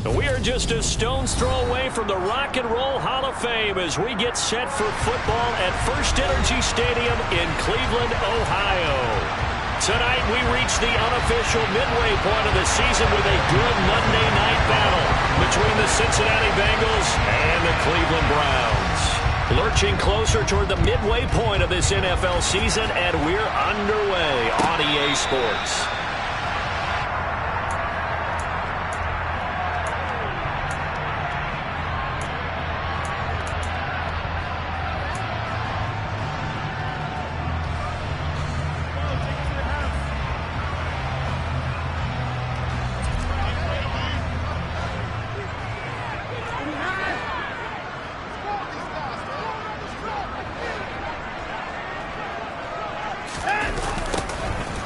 We are just a stone's throw away from the Rock and Roll Hall of Fame as we get set for football at First Energy Stadium in Cleveland, Ohio. Tonight we reach the unofficial midway point of the season with a good Monday night battle between the Cincinnati Bengals and the Cleveland Browns. Lurching closer toward the midway point of this NFL season, and we're underway on EA Sports.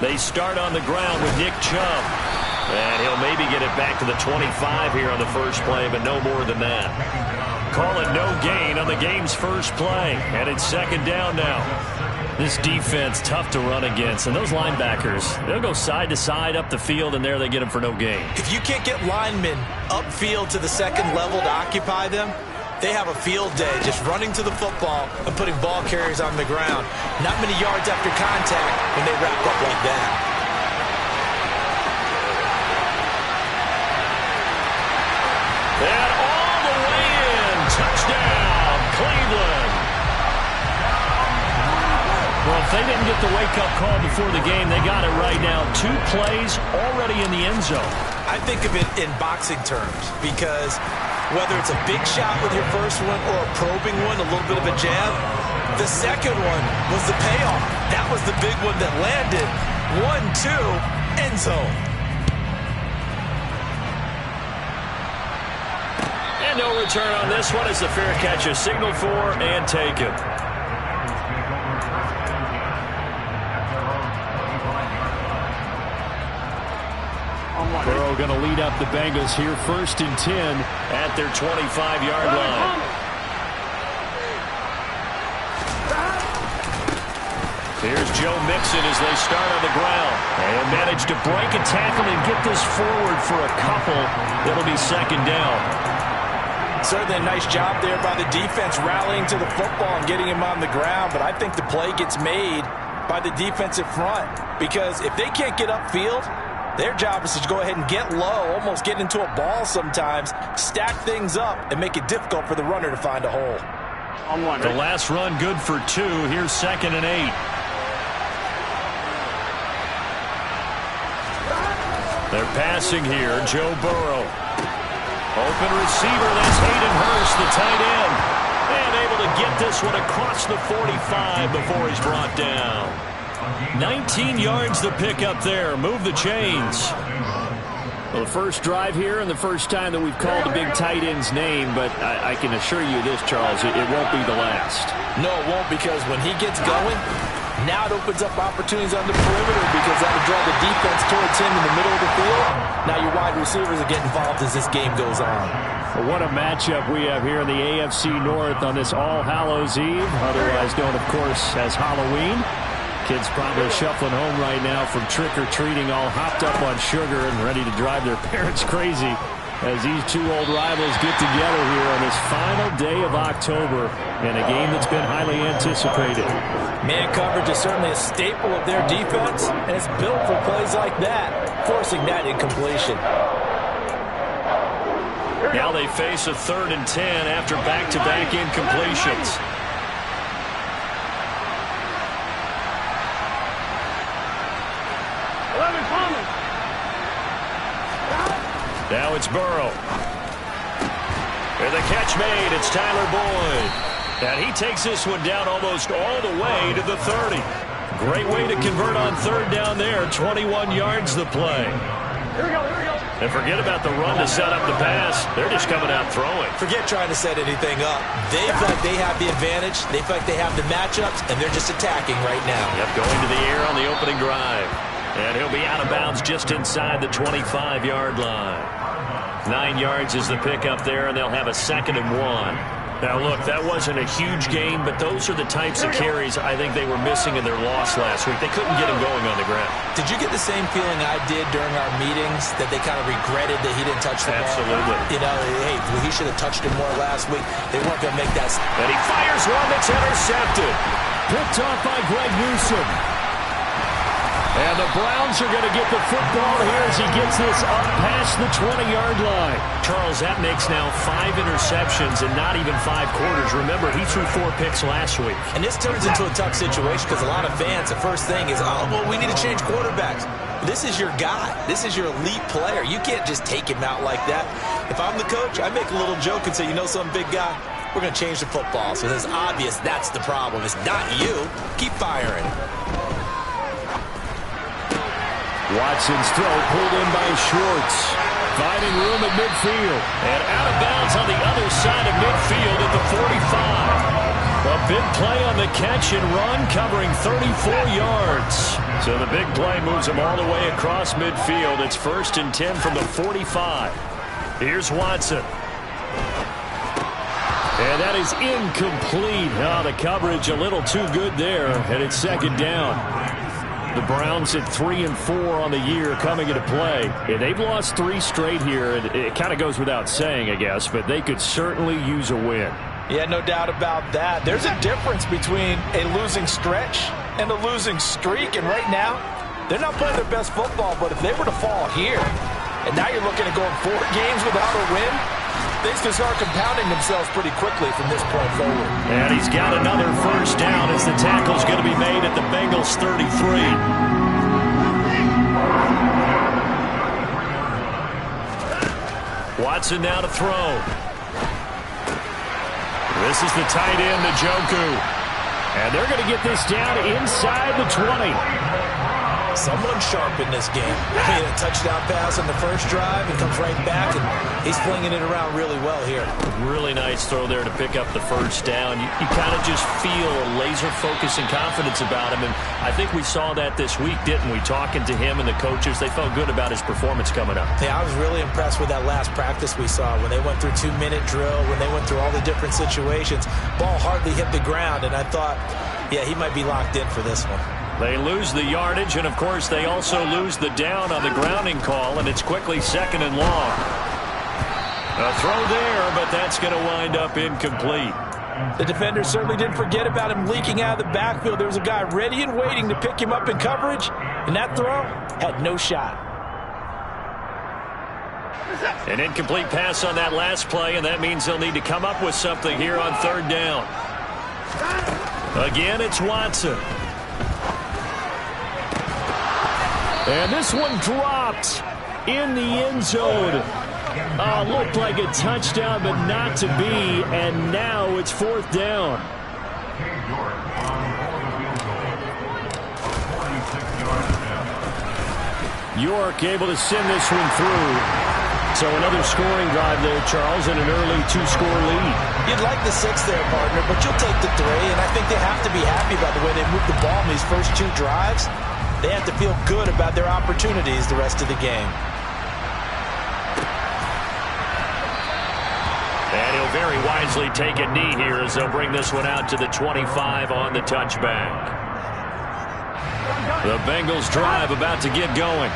They start on the ground with Nick Chubb. And he'll maybe get it back to the 25 here on the first play, but no more than that. Call it no gain on the game's first play. And it's second down now. This defense, tough to run against. And those linebackers, they'll go side to side up the field, and there they get them for no gain. If you can't get linemen upfield to the second level to occupy them, they have a field day just running to the football and putting ball carriers on the ground. Not many yards after contact when they wrap up like that. And all the way in. Touchdown, Cleveland. Well, if they didn't get the wake-up call before the game, they got it right now. 2 plays already in the end zone. I think of it in boxing terms because whether it's a big shot with your first one or a probing one, a little bit of a jab, the second one was the payoff. That was the big one that landed. 1-2, end zone. And no return on this one as the fair catch is signaled for and taken. Burrow going to lead up the Bengals here, 1st and 10 at their 25-yard line. Here's Joe Mixon as they start on the ground. And manage to break a tackle and get this forward for a couple. It'll be second down. Certainly a nice job there by the defense rallying to the football and getting him on the ground. But I think the play gets made by the defensive front. Because if they can't get upfield, their job is to go ahead and get low, almost get into a ball sometimes, stack things up, and make it difficult for the runner to find a hole. The last run good for 2. Here's 2nd and 8. They're passing here. Joe Burrow. Open receiver. That's Hayden Hurst, the tight end. And able to get this one across the 45 before he's brought down. 19 yards the pick up there. Move the chains. Well, the first drive here and the first time that we've called the big tight end's name, but I can assure you this, Charles, it won't be the last. No, it won't, because when he gets going, now it opens up opportunities on the perimeter because that'll draw the defense towards him in the middle of the field. Now your wide receivers are getting involved as this game goes on. Well, what a matchup we have here in the AFC North on this All Hallows Eve, otherwise known, of course, as Halloween. Kids probably shuffling home right now from trick-or-treating, all hopped up on sugar and ready to drive their parents crazy as these 2 old rivals get together here on this final day of October in a game that's been highly anticipated. Man coverage is certainly a staple of their defense, and it's built for plays like that, forcing that incompletion. Now they face a 3rd and 10 after back-to-back incompletions. Now it's Burrow. And the catch made. It's Tyler Boyd. And he takes this one down almost all the way to the 30. Great way to convert on 3rd down there. 21 yards the play. Here we go. And forget about the run to set up the pass. They're just coming out throwing. Forget trying to set anything up. They feel like they have the advantage. They feel like they have the matchups, and they're just attacking right now. Yep, going to the air on the opening drive. And he'll be out of bounds just inside the 25-yard line. 9 yards is the pickup there, and they'll have a 2nd and 1. Now, look, that wasn't a huge gain, but those are the types of carries I think they were missing in their loss last week. They couldn't get him going on the ground. Did you get the same feeling I did during our meetings, that they kind of regretted that he didn't touch the ball? Absolutely. You know, hey, he should have touched it more last week. They weren't going to make that. And he fires one that's intercepted. Picked off by Greg Newsome. And the Browns are going to get the football here as he gets this up past the 20-yard line. Charles, that makes now 5 interceptions in not even 5 quarters. Remember, he threw 4 picks last week. And this turns into a tough situation because a lot of fans, the first thing is, oh, well, we need to change quarterbacks. This is your guy. This is your elite player. You can't just take him out like that. If I'm the coach, I make a little joke and say, you know, some big guy, we're going to change the football. So it's obvious that's the problem. It's not you. Keep firing. Watson's throw pulled in by Schwartz. Finding room at midfield. And out of bounds on the other side of midfield at the 45. A big play on the catch and run, covering 34 yards. So the big play moves him all the way across midfield. It's 1st and 10 from the 45. Here's Watson. And that is incomplete. Oh, the coverage a little too good there, and it's 2nd down. The Browns at 3-4 on the year coming into play. And they've lost 3 straight here. It kind of goes without saying, I guess, but they could certainly use a win. Yeah, no doubt about that. There's a difference between a losing stretch and a losing streak. And right now, they're not playing their best football. But if they were to fall here, and now you're looking at going 4 games without a win, things can start compounding themselves pretty quickly from this point forward. And he's got another 1st down as the tackle's going to be made at the Bengals 33. Watson now to throw. This is the tight end, Njoku. And they're going to get this down inside the 20. Someone sharp in this game. He had a touchdown pass on the first drive and comes right back, and he's flinging it around really well here. Really nice throw there to pick up the 1st down. You kind of just feel a laser focus and confidence about him, and I think we saw that this week, didn't we? Talking to him and the coaches, they felt good about his performance coming up. Yeah, I was really impressed with that last practice we saw when they went through 2-minute drill, when they went through all the different situations. Ball hardly hit the ground, and I thought, yeah, he might be locked in for this one. They lose the yardage, and, of course, they also lose the down on the grounding call, and it's quickly 2nd and long. A throw there, but that's going to wind up incomplete. The defender certainly didn't forget about him leaking out of the backfield. There was a guy ready and waiting to pick him up in coverage, and that throw had no shot. An incomplete pass on that last play, and that means they'll need to come up with something here on 3rd down. Again, it's Watson. And this one dropped in the end zone. Looked like a touchdown, but not to be. And now it's 4th down. York able to send this one through. So another scoring drive there, Charles, and an early 2-score lead. You'd like the 6 there, partner, but you'll take the 3. And I think they have to be happy about the way they moved the ball in these first 2 drives. They have to feel good about their opportunities the rest of the game. And he'll very wisely take a knee here as they'll bring this one out to the 25 on the touchback. The Bengals drive about to get going.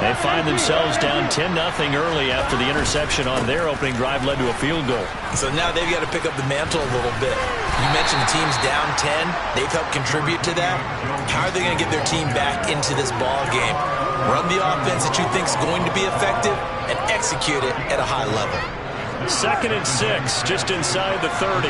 They find themselves down 10-0 early after the interception on their opening drive led to a field goal. So now they've got to pick up the mantle a little bit. You mentioned the team's down 10. They've helped contribute to that. How are they going to get their team back into this ball game? Run the offense that you think is going to be effective and execute it at a high level. 2nd and 6, just inside the 30.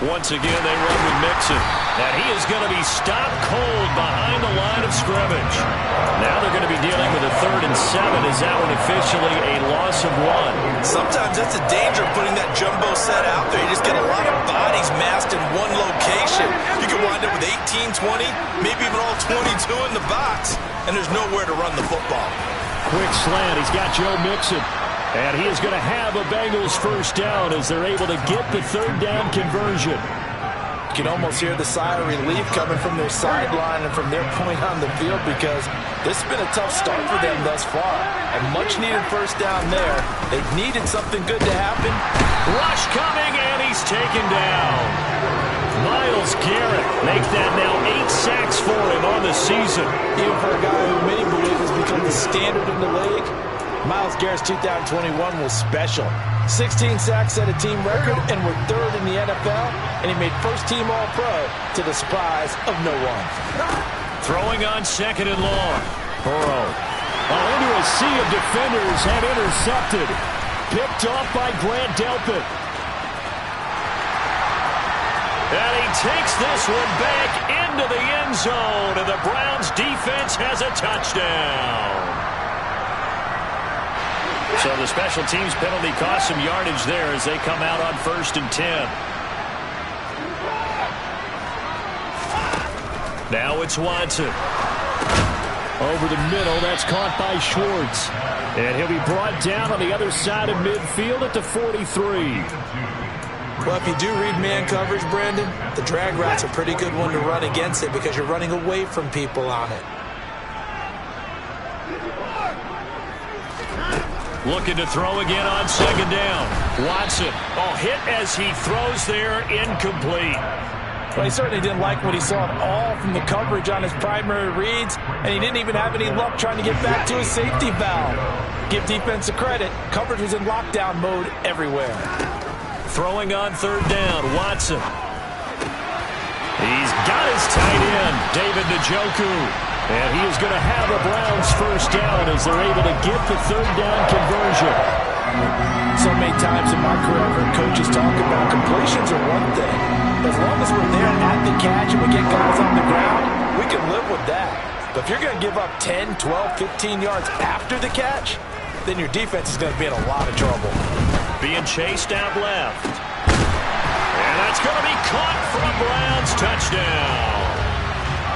Once again, they run with Mixon. And he is going to be stopped cold behind the line of scrimmage. Now they're going to be dealing with a 3rd and 7. Is that one officially a loss of 1? Sometimes that's the danger of putting that jumbo set out there. You just get a lot of bodies massed in one location. You can wind up with 18, 20, maybe even all 22 in the box, and there's nowhere to run the football. Quick slant. He's got Joe Mixon. And he is going to have a Bengals 1st down as they're able to get the 3rd down conversion. You can almost hear the sigh of relief coming from their sideline and from their point on the field, because this has been a tough start for them thus far. A much-needed first down there. They needed something good to happen. Rush coming, and he's taken down. Myles Garrett makes that now 8 sacks for him on the season. Even for a guy who many believe has become the standard in the league, Myles Garrett's 2021 was special. 16 sacks set a team record, and we're third in the NFL, and he made first-team All-Pro to the surprise of no one. Throwing on 2nd and long. Burrow. Into a sea of defenders and intercepted. Picked off by Grant Delpit. And he takes this one back into the end zone, and the Browns defense has a touchdown. So the special teams penalty cost some yardage there as they come out on 1st and 10. Now it's Watson. Over the middle, that's caught by Schwartz. And he'll be brought down on the other side of midfield at the 43. Well, if you do read man coverage, Brandon, the drag route's a pretty good one to run against it because you're running away from people on it. Looking to throw again on 2nd down. Watson, hit as he throws there, incomplete. Well, he certainly didn't like what he saw at all from the coverage on his primary reads, and he didn't even have any luck trying to get back to his safety valve. Give defense a credit. Coverage was in lockdown mode everywhere. Throwing on 3rd down, Watson. He's got his tight end, David Njoku. And he is going to have the Browns first down as they're able to get the 3rd down conversion. So many times in my career, I've heard coaches talk about completions are one thing. As long as we're there at the catch and we get guys on the ground, we can live with that. But if you're going to give up 10, 12, 15 yards after the catch, then your defense is going to be in a lot of trouble. Being chased out left. And that's going to be caught for a Browns touchdown.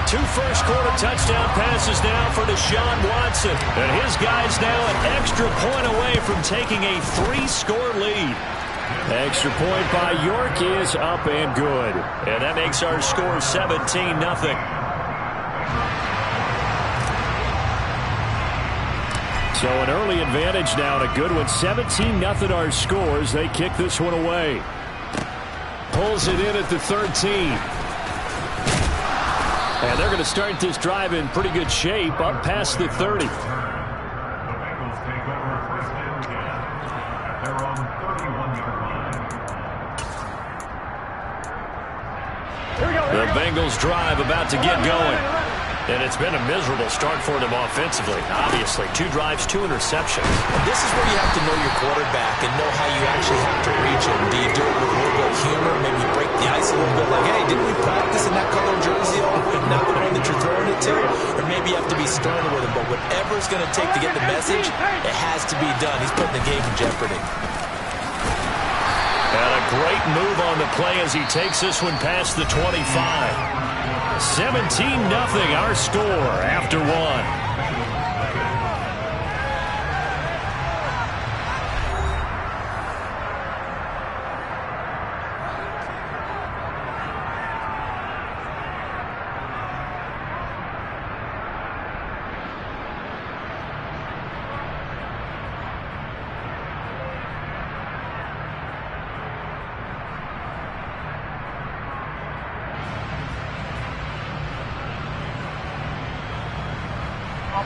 2 first-quarter touchdown passes now for Deshaun Watson. And his guys now an extra point away from taking a 3-score lead. Extra point by York is up and good. And that makes our score 17-0. So an early advantage now, and a good one. 17-0 our scores. They kick this one away. Pulls it in at the 13. And they're going to start this drive in pretty good shape up past the 30. The Bengals drive about to get going. And it's been a miserable start for them offensively. Obviously, 2 drives, 2 interceptions. This is where you have to know your quarterback and know how you actually have to reach him. Do you do it with a little bit of humor, maybe break the ice a little bit, like, hey, didn't we practice in that color jersey all week, not the one that you're throwing it to? Or maybe you have to be stern with him, but whatever it's going to take to get the message, it has to be done. He's putting the game in jeopardy. And a great move on the play as he takes this one past the 25. 17-0 our score after 1.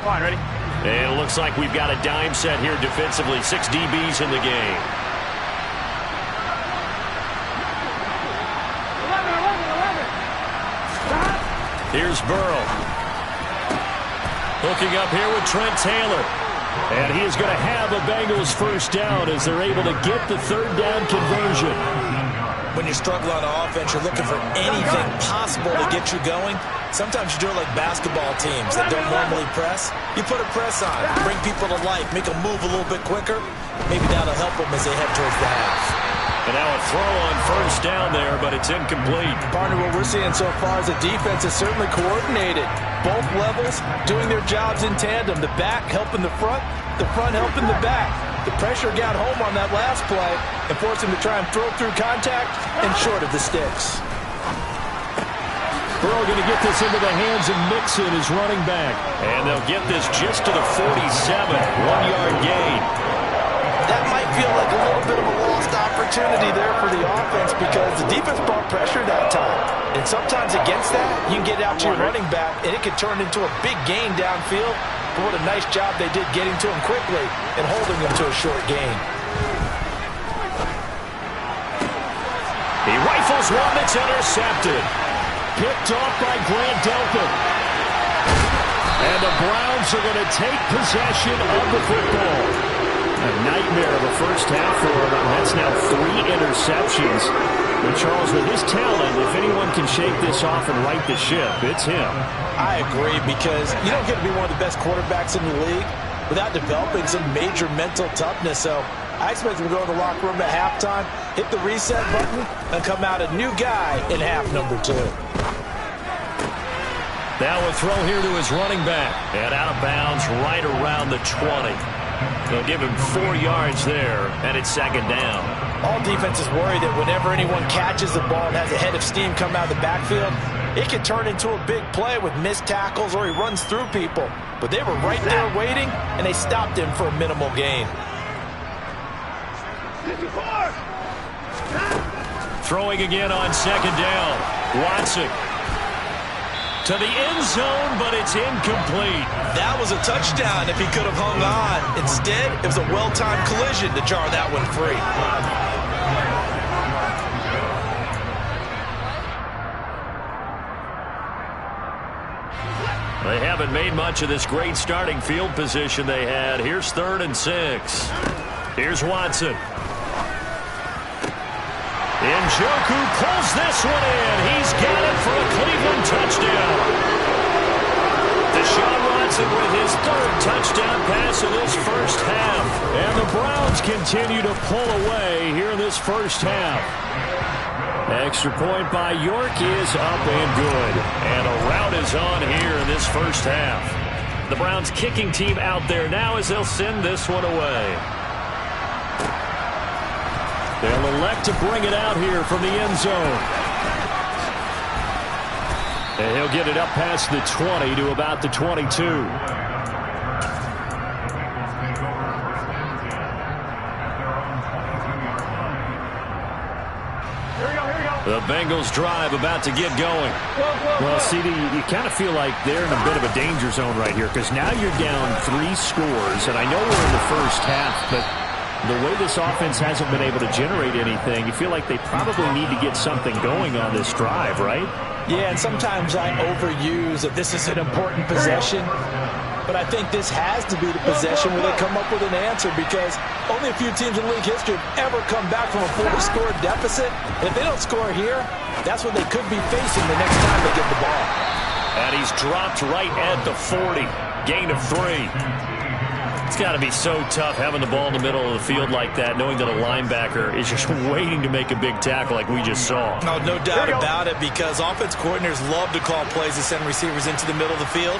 Ready? And it looks like we've got a dime set here defensively. 6 DBs in the game. 11. Here's Burrow. Hooking up here with Trent Taylor. And he is going to have a Bengals first down as they're able to get the 3rd down conversion. When you struggle on offense, you're looking for anything possible to get you going. Sometimes you do it like basketball teams that don't normally press. You put a press on, bring people to life, make them move a little bit quicker. Maybe that'll help them as they head towards the half. And now a throw on first down there, but it's incomplete. Partner, what we're seeing so far is the defense is certainly coordinated. Both levels doing their jobs in tandem. The back helping the front helping the back. The pressure got home on that last play and forced him to try and throw through contact and short of the sticks. Burrow going to get this into the hands of Mixon, his running back. And they'll get this just to the 47. 1-yard gain. That might feel like a little bit of a lost opportunity there for the offense because the defense brought pressure that time. And sometimes against that, you can get out to your running back, and it could turn into a big gain downfield. But what a nice job they did getting to him quickly and holding him to a short gain. He rifles one that's intercepted. Picked off by Grant Delpit. And the Browns are going to take possession of the football. A nightmare of a first half for him. That's now 3 interceptions. And Charles, with his talent, if anyone can shake this off and right the ship, it's him. I agree, because you don't get to be one of the best quarterbacks in the league without developing some major mental toughness. So I expect him to go in the locker room at halftime, hit the reset button, and come out a new guy in half number 2. Now a throw here to his running back. And out of bounds right around the 20. They'll give him 4 yards there, and it's second down. All defenses worry that whenever anyone catches the ball and has a head of steam come out of the backfield, it can turn into a big play with missed tackles or he runs through people. But they were right there waiting, and they stopped him for a minimal gain. Throwing again on second down. Watson to the end zone, but it's incomplete. That was a touchdown if he could have hung on. Instead, it was a well-timed collision to jar that one free. They haven't made much of this great starting field position they had. Here's 3rd and 6. Here's Watson. Njoku pulls this one in. He's got it for a Cleveland touchdown. Deshaun Watson with his 3rd touchdown pass of this first half. And the Browns continue to pull away here in this first half. Extra point by York is up and good. And a rout is on here in this first half. The Browns kicking team out there now as they'll send this one away. They'll elect to bring it out here from the end zone. And he'll get it up past the 20 to about the 22. The Bengals drive about to get going. Well, CD, you kind of feel like they're in a bit of a danger zone right here because now you're down 3 scores, and I know we're in the first half, but the way this offense hasn't been able to generate anything, you feel like they probably need to get something going on this drive, right? Yeah, and sometimes I overuse that this is an important possession. But I think this has to be the possession where they come up with an answer because only a few teams in league history have ever come back from a 40-score deficit. And if they don't score here, that's what they could be facing the next time they get the ball. And he's dropped right at the 40. Gain of 3. It's got to be so tough having the ball in the middle of the field like that, knowing that a linebacker is just waiting to make a big tackle like we just saw. Oh, no doubt about it, because offense coordinators love to call plays to send receivers into the middle of the field.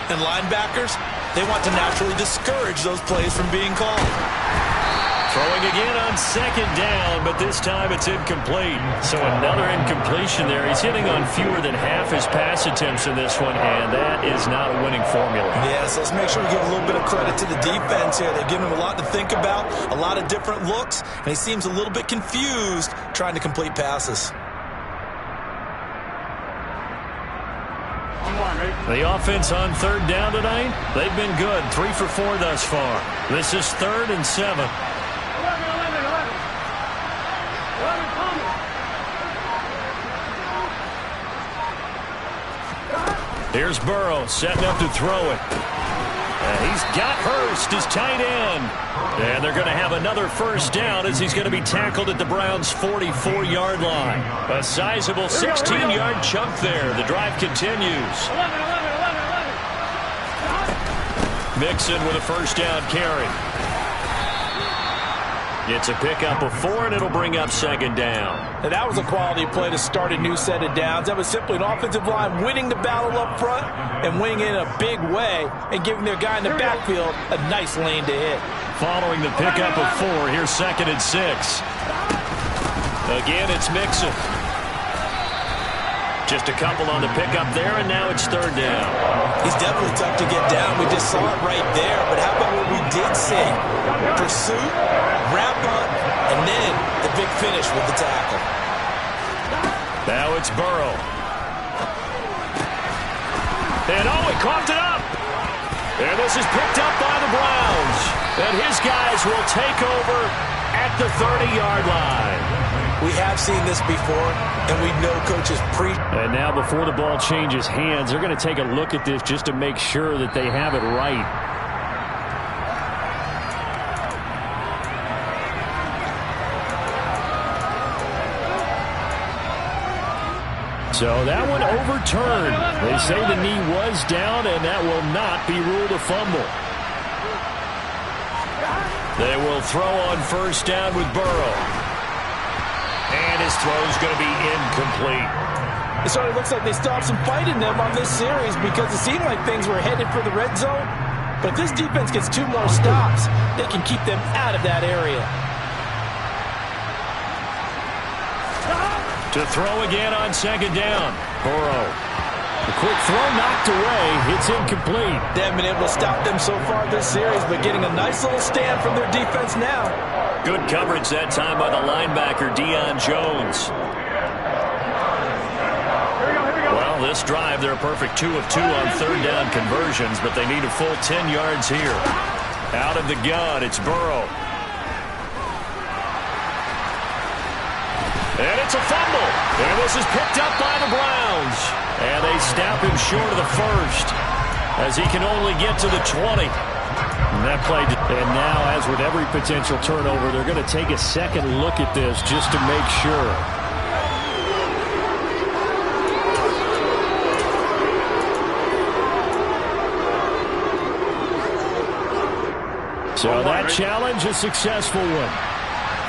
And linebackers, they want to naturally discourage those plays from being called. Throwing again on second down, but this time it's incomplete. So another incompletion there. He's hitting on fewer than half his pass attempts in this one, and that is not a winning formula. Yes, let's make sure we give a little bit of credit to the defense here. They've given him a lot to think about, a lot of different looks, and he seems a little bit confused trying to complete passes. The offense on third down tonight, they've been good. 3 for 4 thus far. This is 3rd and 7. Here's Burrow setting up to throw it. And he's got Hurst, his tight end. And they're going to have another first down as he's going to be tackled at the Browns' 44-yard line. A sizable 16-yard chunk there. The drive continues. Mixon with a first down carry. It's a pickup of 4, and it'll bring up second down. And that was a quality play to start a new set of downs. That was simply an offensive line winning the battle up front and winning in a big way and giving their guy in the backfield a nice lane to hit. Following the pickup of 4, here's 2nd and 6. Again, it's Mixon. Just a couple on the pickup there, and now it's third down. He's definitely tough to get down. We just saw it right there. But how about what we did see? Pursuit, wrap up, and then the big finish with the tackle. Now it's Burrow. And he coughed it up. And this is picked up by the Browns. And his guys will take over at the 30-yard line. We have seen this before, and we know coaches And now before the ball changes hands, they're going to take a look at this just to make sure that they have it right. So that one overturned. They say the knee was down, and that will not be ruled a fumble. They will throw on first down with Burrow. And his throw is going to be incomplete. It sort of looks like they stopped some fight in them on this series because it seemed like things were headed for the red zone. But if this defense gets 2 more stops, they can keep them out of that area. To throw again on second down. Burrow. The quick throw knocked away. It's incomplete. They haven't been able to stop them so far this series, but getting a nice little stand from their defense now. Good coverage that time by the linebacker, Deion Jones. Well, this drive, they're a perfect 2 of 2 on third down conversions, but they need a full 10 yards here. Out of the gun, it's Burrow. And it's a fumble. And this is picked up by the Browns. And they snap him short of the first as he can only get to the 20. And that play, and now, as with every potential turnover, they're going to take a second look at this just to make sure. So that challenge, a successful one.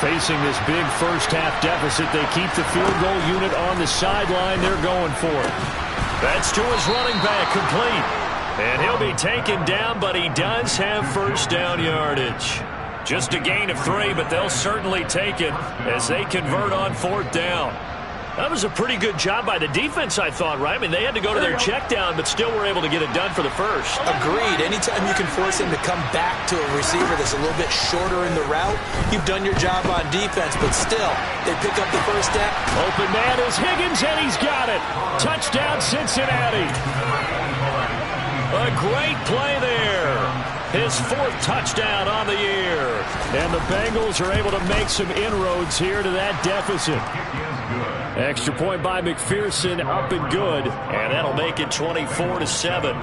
Facing this big first-half deficit, they keep the field goal unit on the sideline. They're going for it. That's to his running back, complete. And he'll be taken down, but he does have first down yardage. Just a gain of 3, but they'll certainly take it as they convert on fourth down. That was a pretty good job by the defense, I thought, right? I mean, they had to go to their check down, but still were able to get it done for the first. Agreed. Anytime you can force him to come back to a receiver that's a little bit shorter in the route, you've done your job on defense, but still, they pick up the first down. Open man is Higgins, and he's got it. Touchdown, Cincinnati. A great play there. His 4th touchdown on the year. And the Bengals are able to make some inroads here to that deficit. Extra point by McPherson, up and good. And that'll make it 24-7.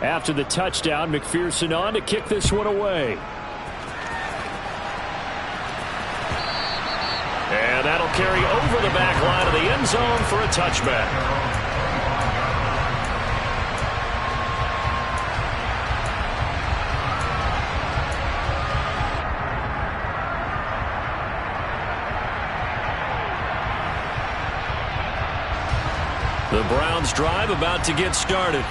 After the touchdown, McPherson on to kick this one away. And that'll carry over the back line of the end zone for a touchback. The Browns drive about to get started.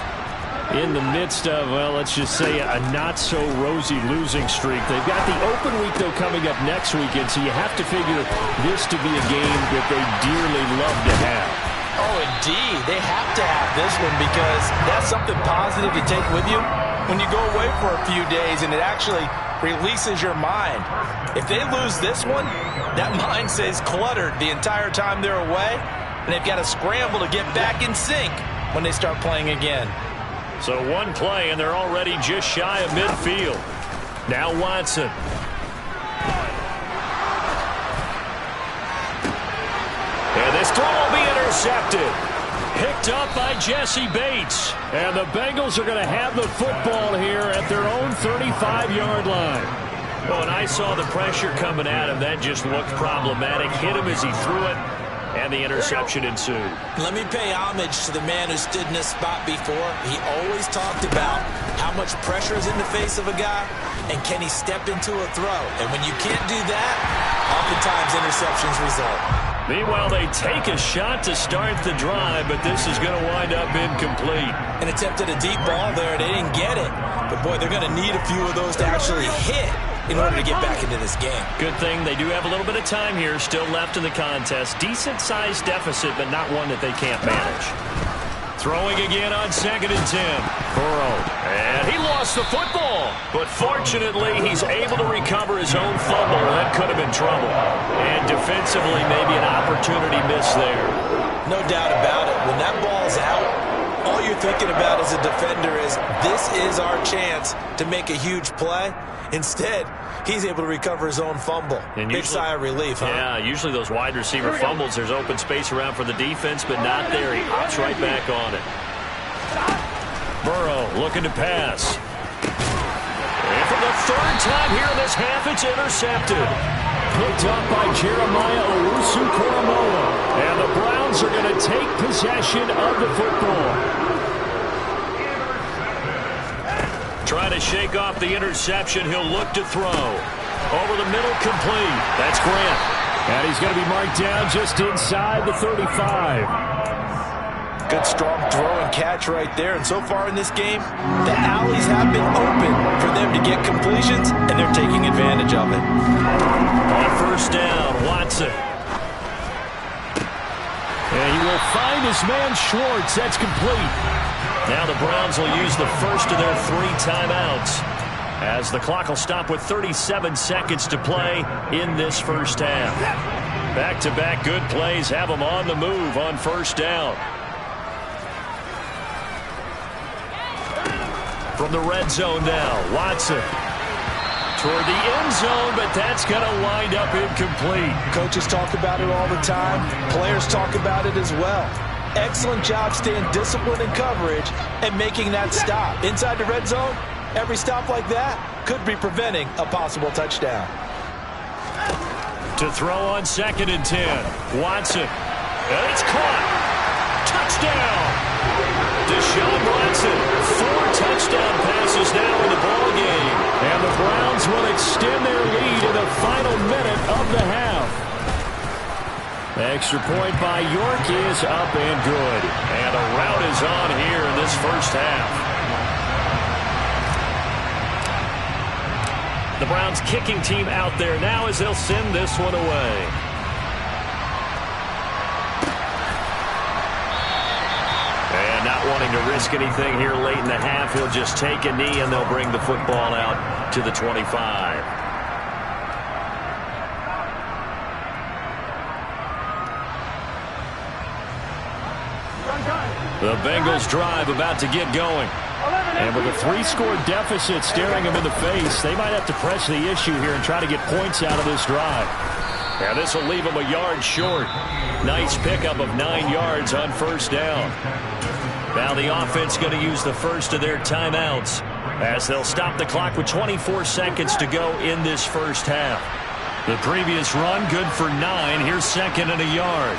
In the midst of, well, let's just say a not-so-rosy losing streak. They've got the open week, though, coming up next weekend, so you have to figure this to be a game that they dearly love to have. Oh, indeed. They have to have this one because that's something positive to take with you when you go away for a few days, and it actually releases your mind. If they lose this one, that mind stays cluttered the entire time they're away, and they've got to scramble to get back in sync when they start playing again. So one play, and they're already just shy of midfield. Now Watson. And this throw will be intercepted. Picked up by Jesse Bates. And the Bengals are going to have the football here at their own 35-yard line. Well, when I saw the pressure coming at him, that just looked problematic. Hit him as he threw it. And the interception ensued. Let me pay homage to the man who stood in this spot before. He always talked about how much pressure is in the face of a guy and can he step into a throw. And when you can't do that, Oftentimes, interceptions result. Meanwhile, they take a shot to start the drive, but this is going to wind up incomplete. An attempt at a deep ball there. They didn't get it. But, boy, they're going to need a few of those to actually hit in order to get back into this game. Good thing they do have a little bit of time here still left in the contest. Decent-sized deficit, but not one that they can't manage. Throwing again on 2nd and 10. Burrow. And he lost the football. But fortunately, he's able to recover his own fumble. That could have been trouble. And defensively, maybe an opportunity miss there. No doubt about it. When that ball's out, all you're thinking about as a defender is, this is our chance to make a huge play. Instead, he's able to recover his own fumble. And big sigh of relief, huh? Yeah, usually those wide receiver fumbles, there's open space around for the defense, but not there. He hops right back on it. Burrow looking to pass. And for the 3rd time here in this half, it's intercepted. Picked up by Jeremiah Owusu-Koramoah. And the Browns are going to take possession of the football. Trying to shake off the interception. He'll look to throw. Over the middle, complete. That's Grant. And he's going to be marked down just inside the 35. Good, strong throw and catch right there. And so far in this game, the alleys have been open for them to get completions, and they're taking advantage of it. On 1st down, Watson. And he will find his man Schwartz. That's complete. Now the Browns will use the first of their 3 timeouts as the clock will stop with 37 seconds to play in this first half. Back-to-back good plays have them on the move on 1st down. From the red zone now, Watson. Toward the end zone, but that's going to wind up incomplete. Coaches talk about it all the time. Players talk about it as well. Excellent job staying disciplined in coverage and making that stop. Inside the red zone, every stop like that could be preventing a possible touchdown. To throw on 2nd and 10. Watson. And it's caught. Touchdown. Deshaun Watson. 4 touchdown passes now in the ball game. And the Browns will extend their lead in the final minute of the half. Extra point by York is up and good. And a rout is on here in this first half. The Browns kicking team out there now as they'll send this one away. And not wanting to risk anything here late in the half, he'll just take a knee and they'll bring the football out to the 25. The Bengals drive about to get going. And with a 3-score deficit staring them in the face, they might have to press the issue here and try to get points out of this drive. Now this will leave them a yard short. Nice pickup of 9 yards on 1st down. Now the offense going to use the first of their timeouts as they'll stop the clock with 24 seconds to go in this first half. The previous run good for 9. Here's 2nd and a yard.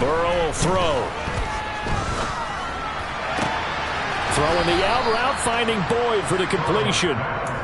Burrow will throw. Throwing the out route, finding Boyd for the completion.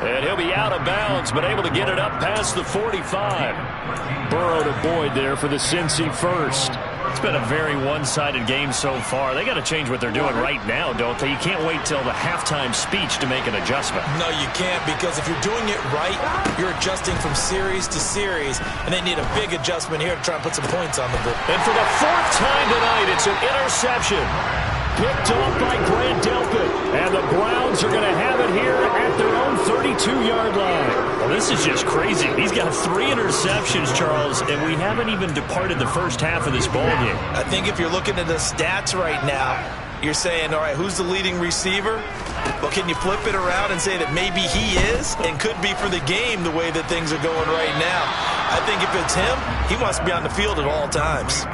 And he'll be out of bounds, but able to get it up past the 45. Burrow to Boyd there for the Cincy first. It's been a very one-sided game so far. They got to change what they're doing right now, don't they? You can't wait till the halftime speech to make an adjustment. No, you can't, because if you're doing it right, you're adjusting from series to series, and they need a big adjustment here to try and put some points on the board. And for the 4th time tonight, it's an interception. Picked off by Grant Delpit. And the Browns are going to have it here at their own 32-yard line. Well, this is just crazy. He's got 3 interceptions, Charles, and we haven't even departed the first half of this ball game. I think if you're looking at the stats right now, you're saying, all right, who's the leading receiver? Well, can you flip it around and say that maybe he is and could be for the game the way that things are going right now? I think if it's him, he must be on the field at all times.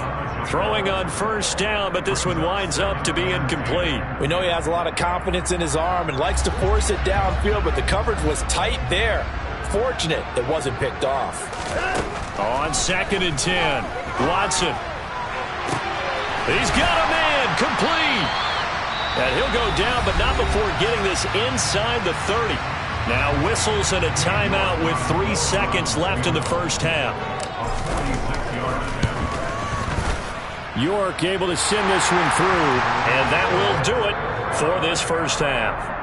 Throwing on 1st down, but this one winds up to be incomplete. We know he has a lot of confidence in his arm and likes to force it downfield, but the coverage was tight there. Fortunate it wasn't picked off. On 2nd and 10, Watson. He's got a man, complete. And he'll go down, but not before getting this inside the 30. Now whistles and a timeout with 3 seconds left in the first half. York able to send this one through, and that will do it for this first half.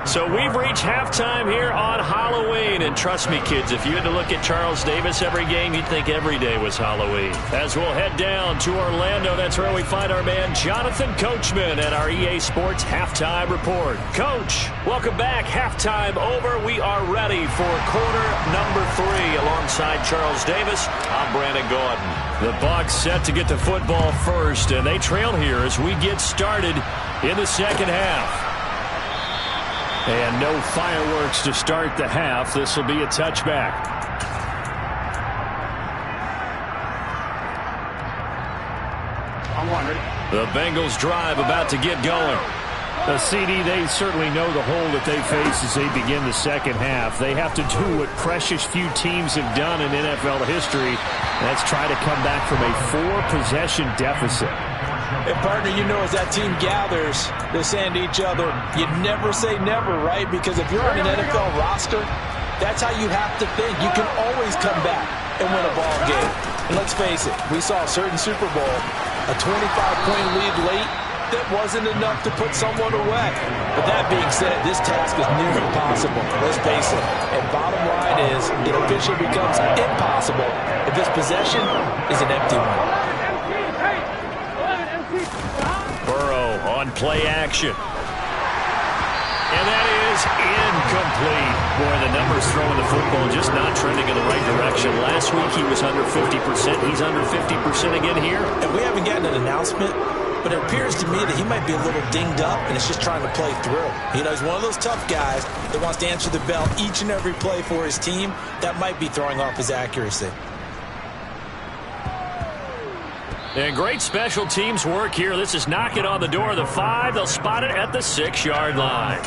So we've reached halftime here on Halloween. And trust me, kids, if you had to look at Charles Davis every game, you'd think every day was Halloween. As we'll head down to Orlando, that's where we find our man Jonathan Coachman at our EA Sports Halftime Report. Coach, welcome back. Halftime over. We are ready for quarter number 3. Alongside Charles Davis, I'm Brandon Gordon. The Bucs set to get the football first, and they trail here as we get started in the second half. And no fireworks to start the half. This will be a touchback. The Bengals drive about to get going. The CD, they certainly know the hole that they face as they begin the second half. They have to do what precious few teams have done in NFL history. That's try to come back from a 4-possession deficit. And, partner, you know, as that team gathers, they're saying to each other, you never say never, right? Because if you're on an NFL roster, that's how you have to think. You can always come back and win a ball game. And let's face it, we saw a certain Super Bowl, a 25-point lead late, that wasn't enough to put someone away. But that being said, this task is near impossible. Let's face it. And bottom line is, it officially becomes impossible if this possession is an empty one. On play action. And that is incomplete. Boy, the numbers throwing the football just not trending in the right direction. Last week he was under 50%. He's under 50% again here. And we haven't gotten an announcement, but it appears to me that he might be a little dinged up and it's just trying to play through. You know, he's one of those tough guys that wants to answer the bell each and every play for his team. That might be throwing off his accuracy. And great special teams work here. This is knocking on the door of the 5. They'll spot it at the 6-yard line.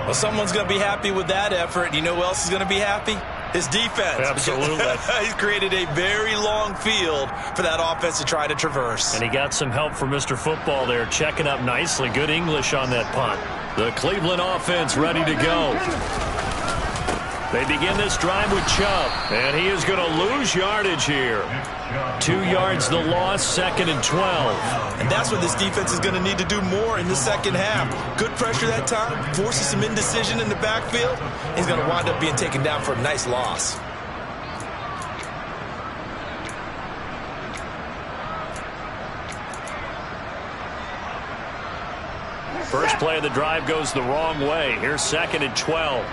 Well, someone's going to be happy with that effort. You know who else is going to be happy? His defense. Absolutely. He's created a very long field for that offense to try to traverse. And he got some help from Mr. Football there, checking up nicely. Good English on that punt. The Cleveland offense ready to go. They begin this drive with Chubb, and he is going to lose yardage here. 2 yards the loss, 2nd and 12. And that's what this defense is going to need to do more in the second half. Good pressure that time, forces some indecision in the backfield. He's going to wind up being taken down for a nice loss. First play of the drive goes the wrong way. Here's 2nd and 12.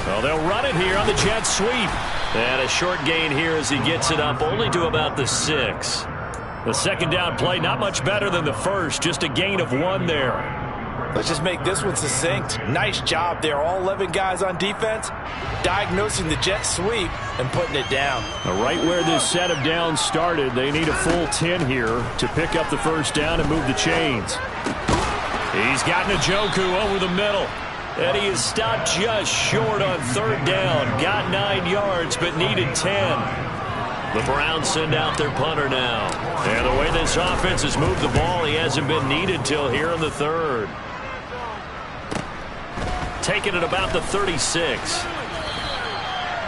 Well, they'll run it here on the jet sweep. And a short gain here as he gets it up only to about the 6. The second down play, not much better than the first, just a gain of 1 there. Let's just make this one succinct. Nice job there. All 11 guys on defense diagnosing the jet sweep and putting it down. Right where this set of downs started, they need a full 10 here to pick up the first down and move the chains. He's got Njoku over the middle. And he is stopped just short on 3rd down. Got 9 yards, but needed 10. The Browns send out their punter now. And the way this offense has moved the ball, he hasn't been needed till here in the 3rd. Taking it about the 36.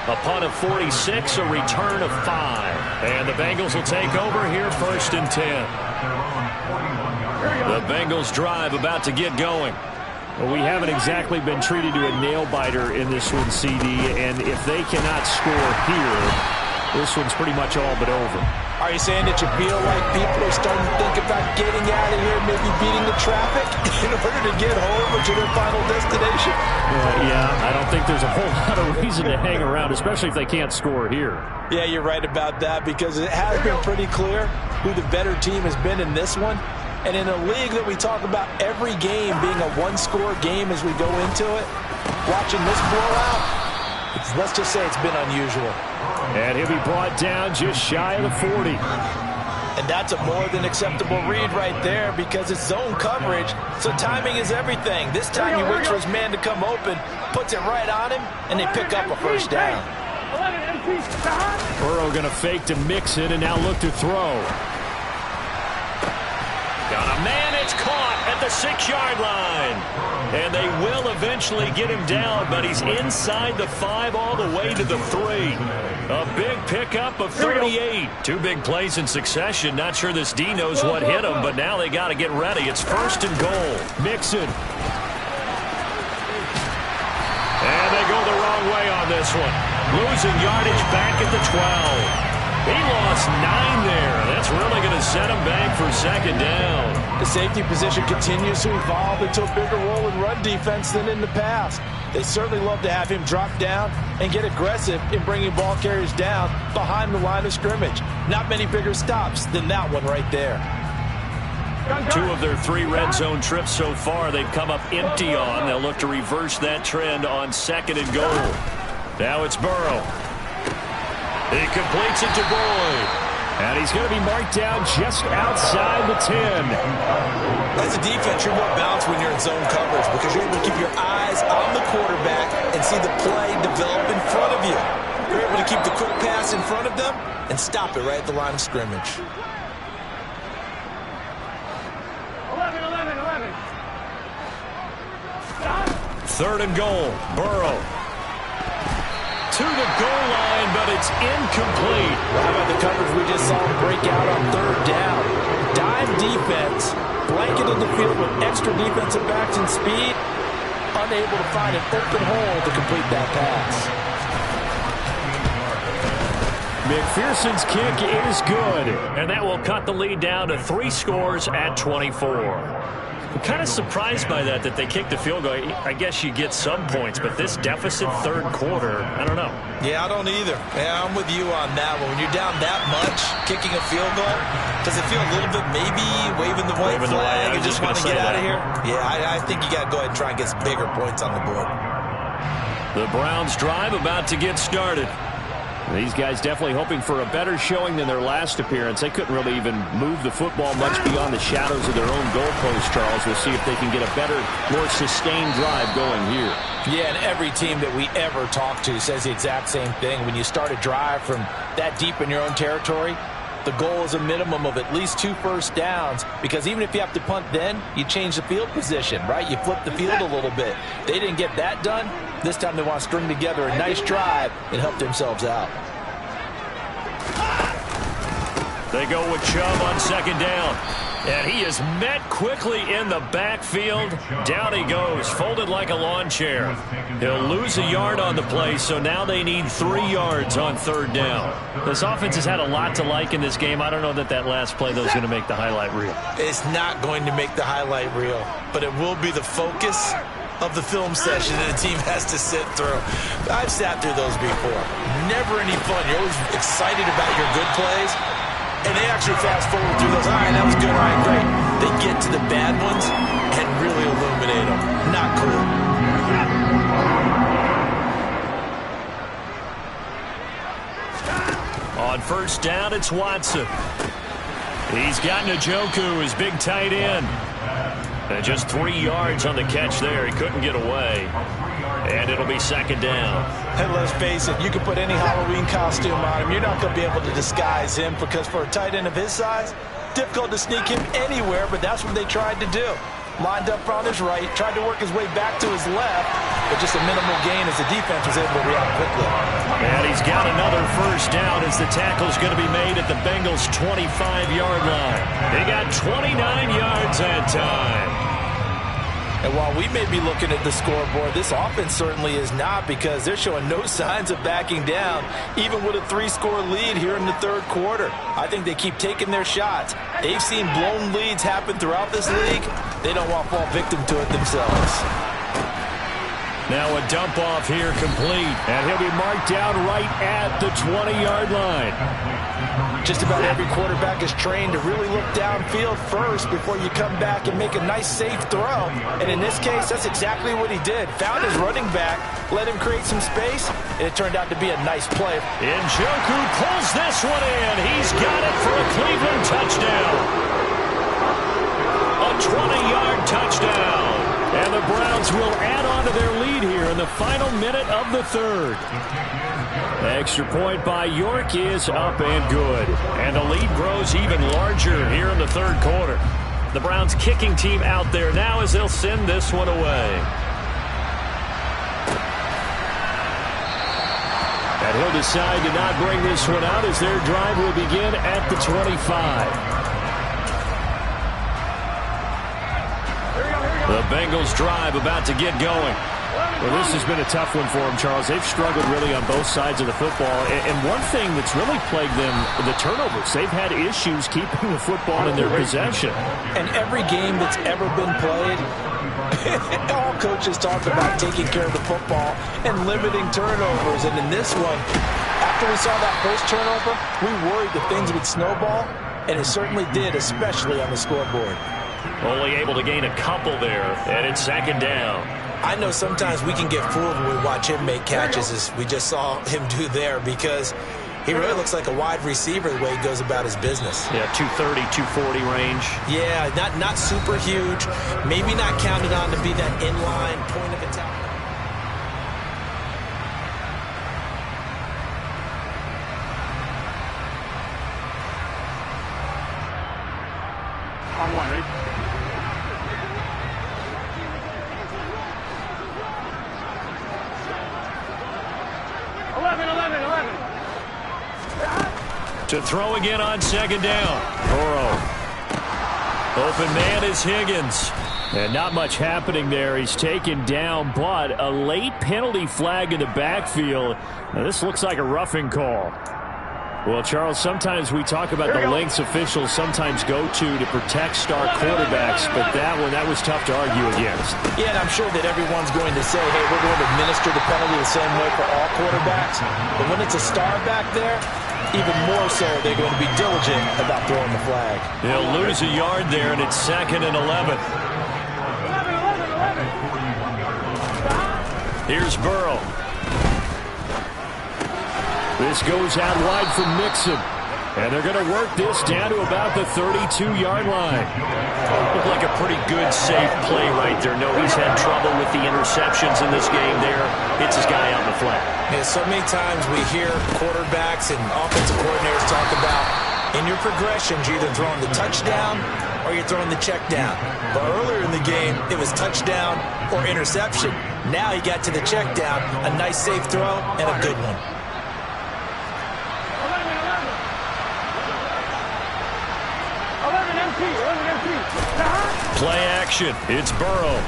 A punt of 46, a return of 5. And the Bengals will take over here 1st and 10. The Bengals drive about to get going. Well, we haven't exactly been treated to a nail-biter in this one, CD, and if they cannot score here, this one's pretty much all but over. Are you saying that you feel like people are starting to think about getting out of here, maybe beating the traffic in order to get home or to their final destination? Yeah, I don't think there's a whole lot of reason to hang around, especially if they can't score here. Yeah, you're right about that because it has been pretty clear who the better team has been in this one. And in a league that we talk about every game being a one-score game as we go into it, watching this blowout, let's just say it's been unusual. And he'll be brought down just shy of the 40. And that's a more than acceptable read right there because it's zone coverage, so timing is everything. This time he waits for his man to come open, puts it right on him, and they pick up a first down. Burrow going to fake to mix it and now look to throw. Got a man, it's caught at the 6-yard line. And they will eventually get him down, but he's inside the 5 all the way to the 3. A big pickup of 38. 2 big plays in succession. Not sure this D knows what hit him, but now they got to get ready. It's 1st and goal. Mixon. And they go the wrong way on this one. Losing yardage back at the 12. He lost 9 there. That's really going to set him back for 2nd down. The safety position continues to evolve into a bigger role in run defense than in the past. They certainly love to have him drop down and get aggressive in bringing ball carriers down behind the line of scrimmage. Not many bigger stops than that one right there. 2 of their 3 red zone trips so far they've come up empty on. They'll look to reverse that trend on 2nd and goal. Now it's Burrow. He completes it to Boyd. And he's going to be marked down just outside the 10. As a defense, you're more balanced when you're in zone coverage because you're able to keep your eyes on the quarterback and see the play develop in front of you. You're able to keep the quick pass in front of them and stop it right at the line of scrimmage. 3rd and goal. Burrow. To the goal line, but it's incomplete. How about the coverage we just saw him break out on 3rd down? Dime defense, blanketed the field with extra defensive backs and speed, unable to find an open hole to complete that pass. McPherson's kick is good, and that will cut the lead down to 3 scores at 24. I'm kind of surprised by that they kicked the field goal. I guess you get some points, but this deficit 3rd quarter, I don't know. Yeah, I don't either. Yeah, I'm with you on that one. When you're down that much, kicking a field goal, does it feel a little bit maybe waving the white flag and just want to get out of here? Yeah, I think you got to go ahead and try and get some bigger points on the board. The Browns drive about to get started. These guys definitely hoping for a better showing than their last appearance. They couldn't really even move the football much beyond the shadows of their own goalpost, Charles. We'll see if they can get a better, more sustained drive going here. Yeah, and every team that we ever talk to says the exact same thing. When you start a drive from that deep in your own territory, the goal is a minimum of at least 2 first downs, because even if you have to punt then, you change the field position, right? You flip the field a little bit. They didn't get that done. This time they want to string together a nice drive and help themselves out. They go with Chubb on 2nd down. And he is met quickly in the backfield. Down he goes, folded like a lawn chair. He'll lose a yard on the play, so now they need 3 yards on 3rd down. This offense has had a lot to like in this game. I don't know that last play, though, is going to make the highlight reel. It's not going to make the highlight reel, but it will be the focus of the film session that a team has to sit through. I've sat through those before. Never any fun. You're always excited about your good plays. And they actually fast forward through those. All right, that was good. All right, great. They get to the bad ones and really illuminate them. Not cool. On 1st down, it's Watson. He's got Njoku, his big tight end. And just 3 yards on the catch there. He couldn't get away. And it'll be 2nd down. And let's face it, you can put any Halloween costume on him. You're not going to be able to disguise him, because for a tight end of his size, difficult to sneak him anywhere, but that's what they tried to do. Lined up on his right, tried to work his way back to his left, but just a minimal gain as the defense was able to react quickly. And he's got another 1st down as the tackle's going to be made at the Bengals' 25-yard line. They got 29 yards that time. And while we may be looking at the scoreboard, this offense certainly is not, because they're showing no signs of backing down, even with a 3-score lead here in the 3rd quarter. I think they keep taking their shots. They've seen blown leads happen throughout this league. They don't want to fall victim to it themselves. Now a dump off here complete, and he'll be marked down right at the 20-yard line. Just about every quarterback is trained to really look downfield first before you come back and make a nice, safe throw. And in this case, that's exactly what he did. Found his running back, let him create some space, and it turned out to be a nice play. Njoku pulls this one in. He's got it for a Cleveland touchdown. A 20-yard touchdown. And the Browns will add on to their lead here in the final minute of the 3rd. Extra point by York is up and good. And the lead grows even larger here in the 3rd quarter. The Browns kicking team out there now as they'll send this one away. And he'll decide to not bring this one out as their drive will begin at the 25. The Bengals drive about to get going. Well, this has been a tough one for them, Charles. They've struggled really on both sides of the football. And one thing that's really plagued them, the turnovers. They've had issues keeping the football in their possession. And every game that's ever been played, all coaches talk about taking care of the football and limiting turnovers. And in this one, after we saw that first turnover, we worried that things would snowball, and it certainly did, especially on the scoreboard. Only able to gain a couple there, and it's second down. I know sometimes we can get fooled when we watch him make catches, as we just saw him do there, because he really looks like a wide receiver the way he goes about his business. Yeah, 230, 240 range. Yeah, not super huge, maybe not counted on to be that inline point of attack. On one, ready? To throw again on second down. Burrow. Open man is Higgins. And not much happening there. He's taken down, but a late penalty flag in the backfield. Now, this looks like a roughing call. Well, Charles, sometimes we talk about the lengths officials sometimes go to protect star quarterbacks, but that was tough to argue against. Yeah, and I'm sure that everyone's going to say, hey, we're going to administer the penalty the same way for all quarterbacks. But when it's a star back there, even more so, they're going to be diligent about throwing the flag. They'll lose a yard there, and it's 2nd and 11. Here's Burrow. This goes out wide from Mixon. And they're going to work this down to about the 32-yard line. Looked like a pretty good, safe play right there. No, he's had trouble with the interceptions in this game there. Hits his guy out in the flat. Yeah, so many times we hear quarterbacks and offensive coordinators talk about, in your progressions, you're either throwing the touchdown or you're throwing the check down. But earlier in the game, it was touchdown or interception. Now he got to the check down, a nice safe throw, and a good one. Play action. It's Burrow.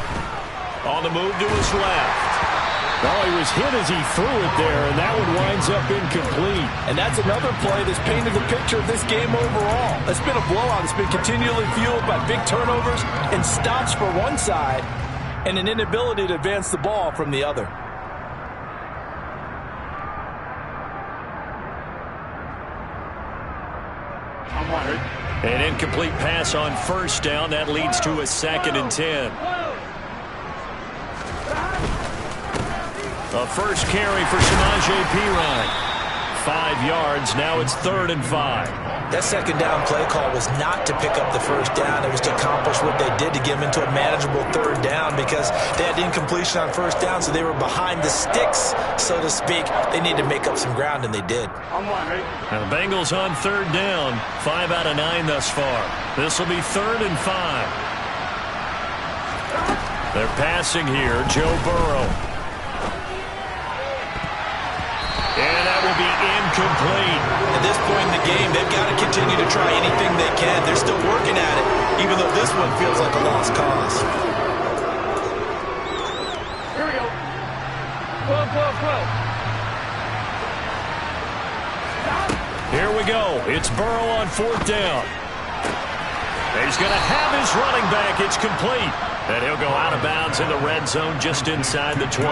On the move to his left. Well, he was hit as he threw it there, and that one winds up incomplete. And that's another play that's painted the picture of this game overall. It's been a blowout. It's been continually fueled by big turnovers and stops for one side and an inability to advance the ball from the other. An incomplete pass on first down. That leads to a 2nd and 10. A first carry for Samaje Perine. 5 yards. Now it's 3rd and 5. That second down play call was not to pick up the first down. It was to accomplish what they did to get them into a manageable 3rd down because they had incompletion on first down, so they were behind the sticks, so to speak. They needed to make up some ground, and they did. Now the Bengals on 3rd down. 5 out of 9 thus far. This will be 3rd and 5. They're passing here. Joe Burrow. And that will be incomplete. At this point in the game, they've got to continue to try anything they can. They're still working at it, even though this one feels like a lost cause. Here we go. 12. Here we go. It's Burrow on 4th down. He's going to have his running back. It's complete. And he'll go out of bounds in the red zone just inside the 20.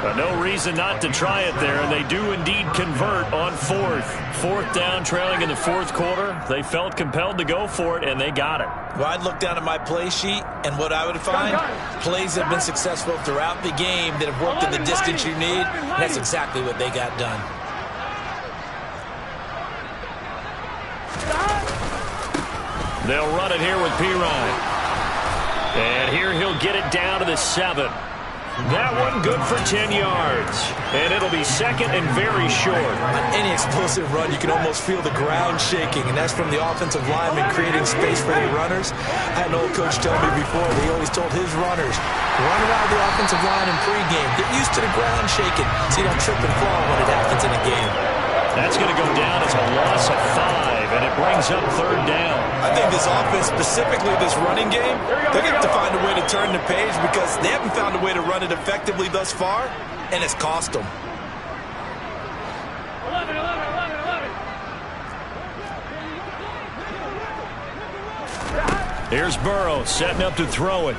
But no reason not to try it there, and they do indeed convert on 4th. 4th down, trailing in the 4th quarter. They felt compelled to go for it, and they got it. Well, I'd look down at my play sheet, and what I would find, plays have been successful throughout the game that have worked in the distance you need, and that's exactly what they got done. They'll run it here with Perine. And here he'll get it down to the 7. That one good for 10 yards. And it'll be second and very short. On any explosive run, you can almost feel the ground shaking, and that's from the offensive lineman creating space for the runners. I had an old coach tell me before, he always told his runners, run around the offensive line in pregame. Get used to the ground shaking so you don't trip and fall when it happens in a game. That's going to go down as a loss of 5, and it brings up third down. I think this offense, specifically this running game, they're going to have to find a way to turn the page because they haven't found a way to run it effectively thus far, and it's cost them. 11. Here's Burrow setting up to throw it.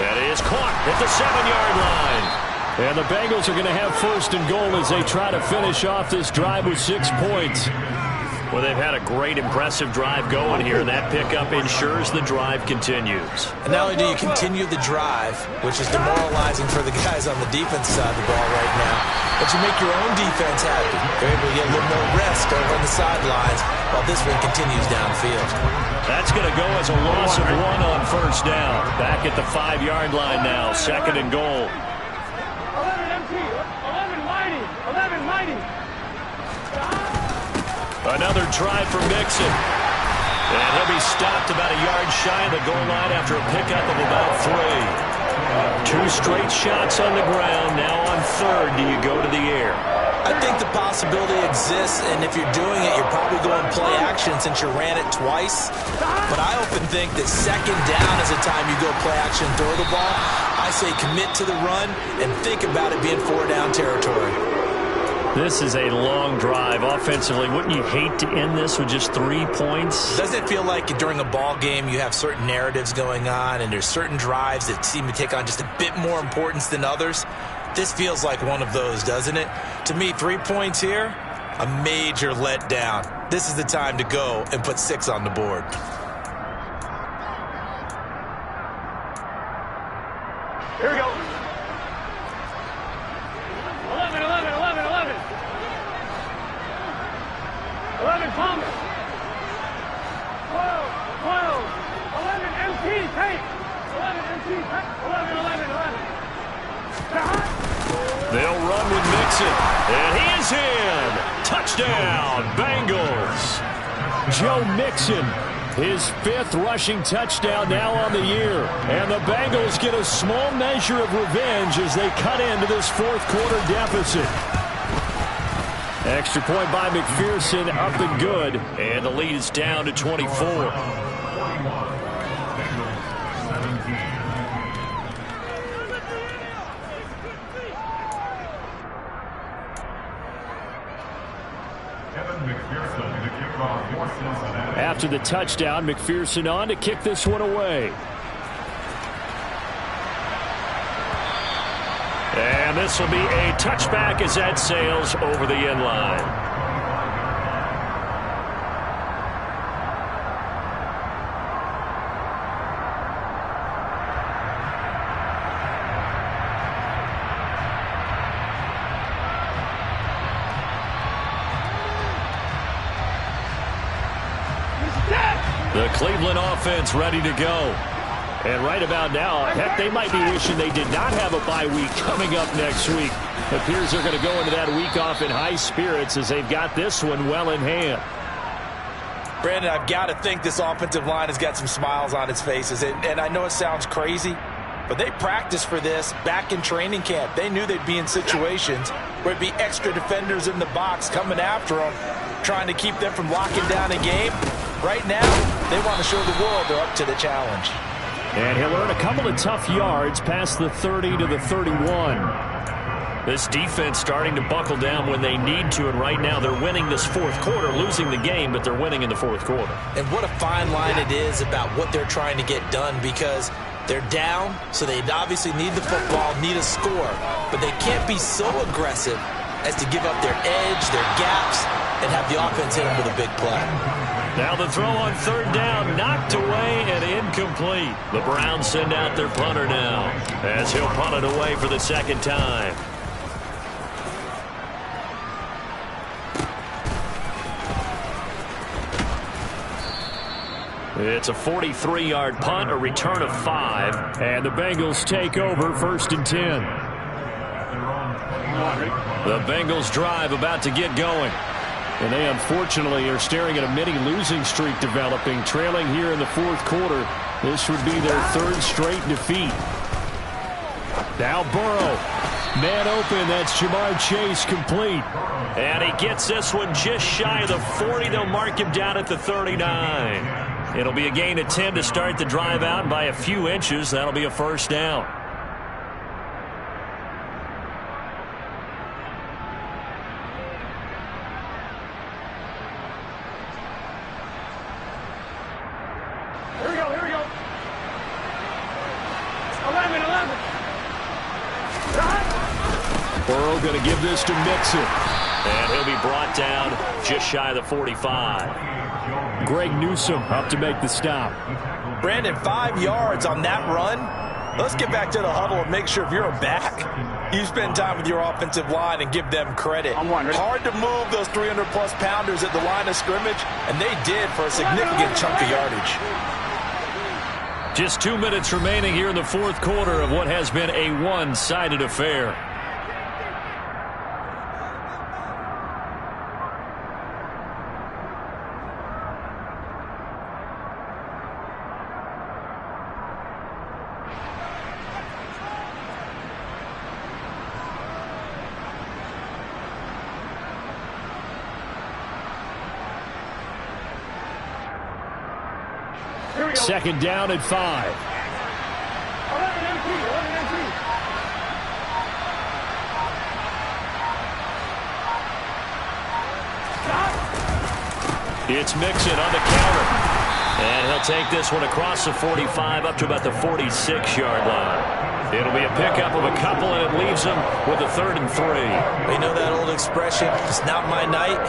That is caught at the 7-yard line. And the Bengals are going to have first and goal as they try to finish off this drive with 6 points. Well, they've had a great, impressive drive going here, and that pickup ensures the drive continues. And not only do you continue the drive, which is demoralizing for the guys on the defense side of the ball right now, but you make your own defense happy. They're able to get a little more rest over on the sidelines while this one continues downfield. That's going to go as a loss of 1 on first down. Back at the 5-yard line now, second and goal. 11 empty. 11 mighty. Another try for Mixon. And he'll be stopped about a yard shy of the goal line after a pickup of about 3. 2 straight shots on the ground. Now on third, do you go to the air? I think the possibility exists, and if you're doing it, you're probably going play action since you ran it twice. But I often think that second down is the time you go play action, throw the ball. I say commit to the run and think about it being 4-down territory. This is a long drive offensively. Wouldn't you hate to end this with just 3 points? Doesn't it feel like during a ball game you have certain narratives going on and there's certain drives that seem to take on just a bit more importance than others? This feels like one of those, doesn't it? To me, 3 points here, a major letdown. This is the time to go and put 6 on the board. Here we go. 11. 11 Thomas. 12. 11 MT tape. 11 MT tape. 11. They'll run with Mixon. And he is in. Touchdown, Bengals. Joe Mixon, his 5th rushing touchdown now on the year. And the Bengals get a small measure of revenge as they cut into this 4th quarter deficit. Extra point by McPherson, up and good. And the lead is down to 24. After the touchdown, McPherson on to kick this one away. And this will be a touchback as that sails over the end line. The Cleveland offense ready to go. And right about now, heck, they might be wishing they did not have a bye week coming up next week. It appears they're going to go into that week off in high spirits as they've got this one well in hand. Brandon, I've got to think this offensive line has got some smiles on its faces. And I know it sounds crazy, but they practiced for this back in training camp. They knew they'd be in situations where it'd be extra defenders in the box coming after them, trying to keep them from locking down a game. Right now, they want to show the world they're up to the challenge. And he'll earn a couple of tough yards past the 30 to the 31. This defense starting to buckle down when they need to, and right now they're winning this 4th quarter, losing the game, but they're winning in the 4th quarter. And what a fine line it is about what they're trying to get done, because they're down, so they obviously need the football, need a score, but they can't be so aggressive as to give up their edge, their gaps, and have the offense hit them with a big play. Now the throw on 3rd down, knocked away and incomplete. The Browns send out their punter now, as he'll punt it away for the 2nd time. It's a 43-yard punt, a return of 5. And the Bengals take over 1st and 10. The Bengals drive about to get going. And they unfortunately are staring at a mini losing streak developing, trailing here in the 4th quarter. This would be their 3rd straight defeat. Now Burrow. Man open, that's Jamar Chase, complete. And he gets this one just shy of the 40. They'll mark him down at the 39. It'll be a gain of 10 to start the drive out by a few inches. That'll be a 1st down. Here we go. 11. Burrow going to give this to Mixon. And he'll be brought down just shy of the 45. Greg Newsome up to make the stop. Brandon, 5 yards on that run. Let's get back to the huddle and make sure if you're a back, you spend time with your offensive line and give them credit. Hard to move those 300-plus pounders at the line of scrimmage, and they did for a significant chunk of yardage. Just 2 minutes remaining here in the 4th quarter of what has been a one-sided affair. Second down at 5. 11 empty. It's Mixon on the counter. And he'll take this one across the 45 up to about the 46-yard line. It'll be a pickup of a couple, and it leaves him with a 3rd and 3. You know that old expression, it's not my night?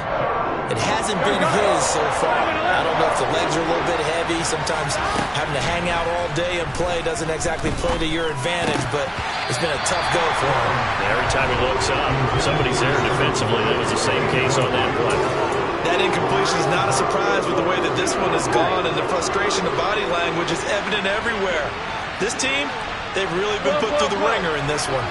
It hasn't been his so far. I don't know if the legs are a little bit heavy. Sometimes having to hang out all day and play doesn't exactly play to your advantage, but it's been a tough go for him. Every time he looks up, somebody's there defensively. That was the same case on that play. That incompletion is not a surprise with the way that this one has gone, and the frustration of body language is evident everywhere. This team, they've really been put through the ringer in this one.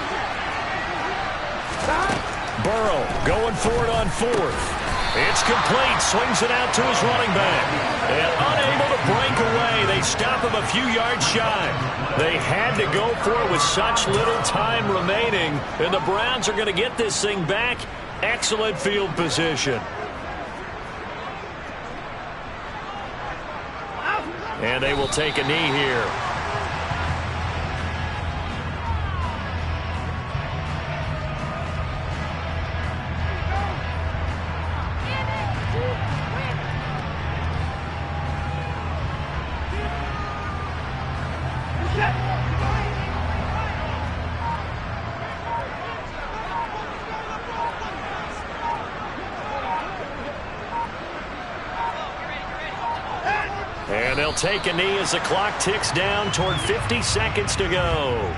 Burrow going for it on 4th. It's complete. Swings it out to his running back. And unable to break away. They stop him a few yards shy. They had to go for it with such little time remaining. And the Browns are going to get this thing back. Excellent field position. And they will take a knee here. And they'll take a knee as the clock ticks down toward 50 seconds to go.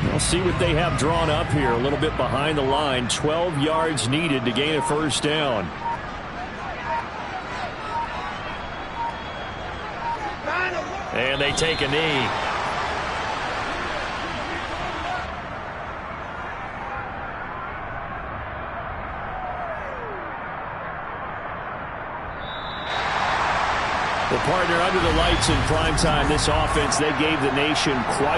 We'll see what they have drawn up here. A little bit behind the line. 12 yards needed to gain a 1st down. And they take a knee. Well, partner, under the lights in primetime, this offense, they gave the nation quite